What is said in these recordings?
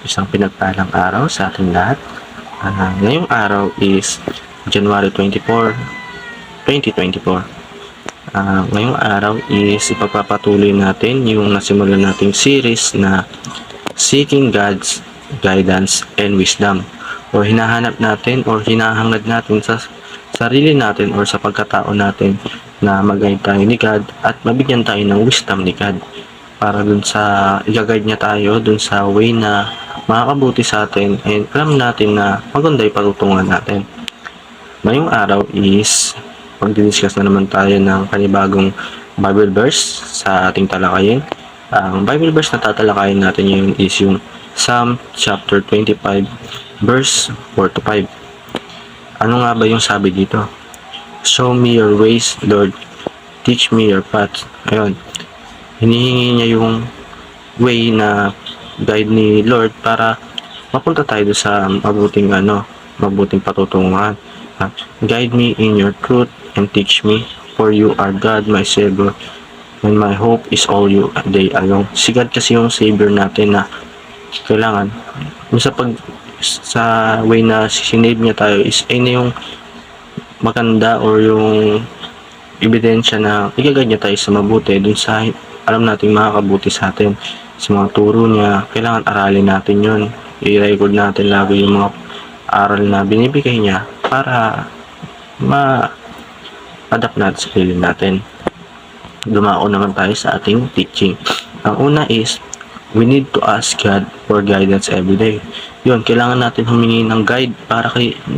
Isang pinagpalang araw sa ating lahat. Ngayong araw is January 24, 2024. Ngayong araw is ipagpapatuloy natin yung nasimulan nating series na Seeking God's Guidance and Wisdom, o hinahanap natin o hinahangad natin sa sarili natin o sa pagkatao natin na mag-guide tayo ni God at mabigyan tayo ng wisdom ni God para dun sa i-guide niya tayo dun sa way na makakabuti sa atin, and alam natin na maganda yung patutungan natin. Ngayong araw is mag-discuss na naman tayo ng panibagong Bible verse sa ating talakayin. Ang Bible verse na tatalakayin natin ngayon is yung Psalm chapter 25 verse 4 to 5. Ano nga ba yung sabi dito? Show me your ways, Lord. Teach me your paths. Ayun. Hinihingi niya yung way na guide ni Lord para mapunta tayo sa mabuting patutunguhan. Guide me in your truth and teach me, for you are God, my Savior, and my hope is all you day alone. Si God kasi yung Savior natin na kailangan sa way na sinave niya tayo is na yung maganda or yung ebidensya na i-guide niya tayo sa mabuti dun sa alam natin makakabuti sa atin. Sa mga turo niya, kailangan aralin natin yun. I-record natin lagi yung mga aral na binibigay niya para ma-adapt natin sa sarili natin. Dumako naman tayo sa ating teaching. Ang una is, we need to ask God for guidance every day. Yun, kailangan natin humingi ng guide para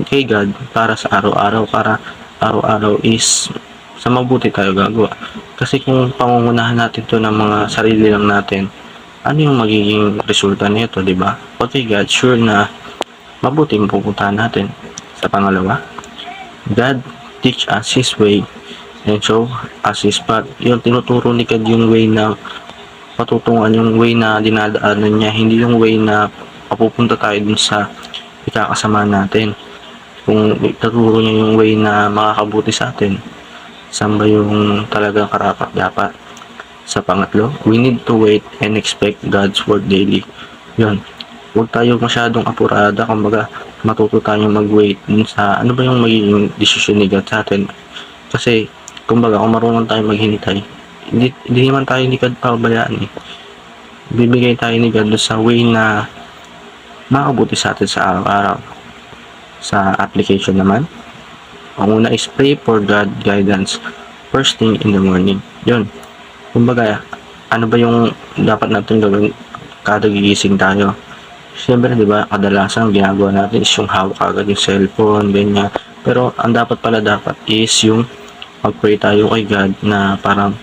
kay God para sa araw-araw, para araw-araw is sa mabuti tayo gagawa. Kasi kung pangungunahan natin to ng mga sarili lang natin, ano yung magiging resulta nito, di ba? Pag kay God, sure na mabuting pupuntahan natin. Sa pangalawa, God teach us His way and show us His path. Yung tinuturo ni God yung way na patutungan, yung way na dinadaanan niya, hindi yung way na papupunta tayo dun sa ikakasama natin. Kung ituturo niya yung way na makakabuti sa atin, saan ba yung talagang karapat dapat? Sa pangatlo, we need to wait and expect God's word daily. Yun, huwag tayo masyadong apurada, kumbaga matuto tayong mag-wait dun sa ano ba yung magiging desisyon ni God sa atin. Kasi, kumbaga kung marunong tayong maghintay, hindi naman tayo ni God pababayaan eh. Bibigay tayo ni God sa way na makabuti sa atin sa araw-araw. Sa application naman, ang una is pray for God guidance first thing in the morning. Yun, kumbaga ano ba yung dapat natin gawin kada gigising tayo? Siyempre, di ba, kadalasan ginagawa natin is yung hawak agad yung cellphone, ganyan. Pero ang dapat is yung mag-pray tayo kay God na parang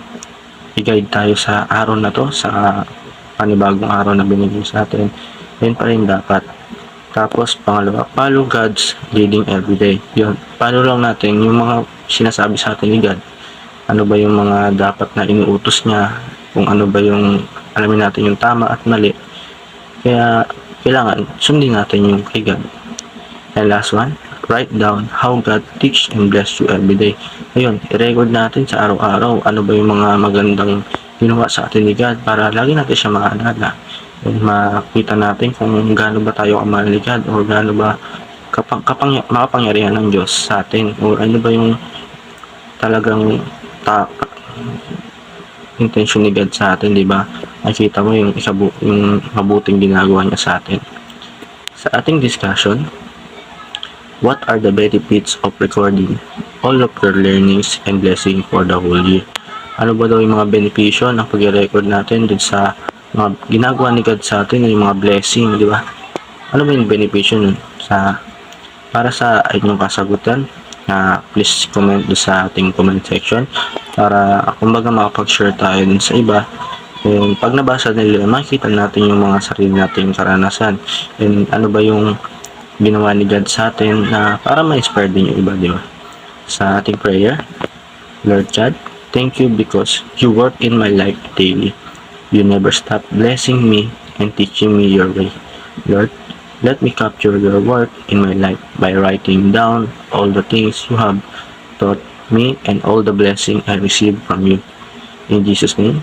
i-guide tayo sa araw na to, sa panibagong araw na binigay sa atin. Yun pa rin dapat. Tapos, pangalawa, follow God's leading every day. Yun, follow lang natin yung mga sinasabi sa atin ni God. Ano ba yung mga dapat na inuutos niya, kung ano ba yung alamin natin yung tama at mali. Kaya, kailangan sundin natin yung kay God. And last one, write down how God teach and bless you every day. Ayun, i-record natin sa araw-araw ano ba yung mga magandang ginawa sa atin ni God para lagi natin siya maalala. And makita natin kung gaano ba tayo kamahal ni God o gaano ba makapangyarihan ng Diyos sa atin, o ano ba yung talagang intention ni God sa atin, di ba? Nakita mo yung mabuting ginagawa niya sa atin. Sa ating discussion, what are the benefits of recording all of your learnings and blessing for the whole year? Ano ba daw yung mga benepisyo ng pag-record natin dun sa mga ginagawa ni God sa atin, yung mga blessing, di ba? Ano ba yung benepisyo nun? Para sa inyong kasagutan, please comment doon sa ating comment section para kumbaga makapag-share tayo din sa iba. And pag nabasa nila, makikita natin yung mga sarili nating karanasan and ano ba yung ginawa ni God sa atin na para ma-inspire din yung iba, di ba? Sa ating prayer, Lord God, thank you because you work in my life daily. You never stop blessing me and teaching me your way. Lord, let me capture your work in my life by writing down all the things you have taught me and all the blessing I received from you. In Jesus' name,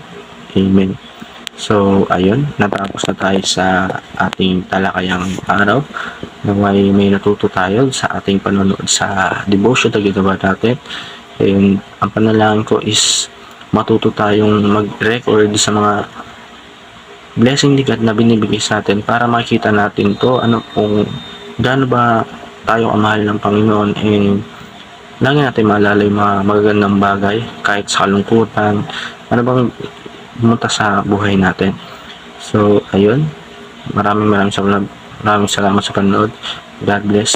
Amen. So, ayun, natapos na tayo sa ating talakayang araw. May natuto tayo sa ating panonood sa devotion na ginawa natin. And ang panalangin ko is matuto tayong mag-record sa mga blessing ni God na binibigay sa atin para makita natin to ano kung gaano ba tayo kamahal ng Panginoon, and lagi natin maalala yung mga magagandang bagay kahit sa kalungkutan, ano bang pumunta sa buhay natin. So ayun, maraming salamat sa panonood. God bless.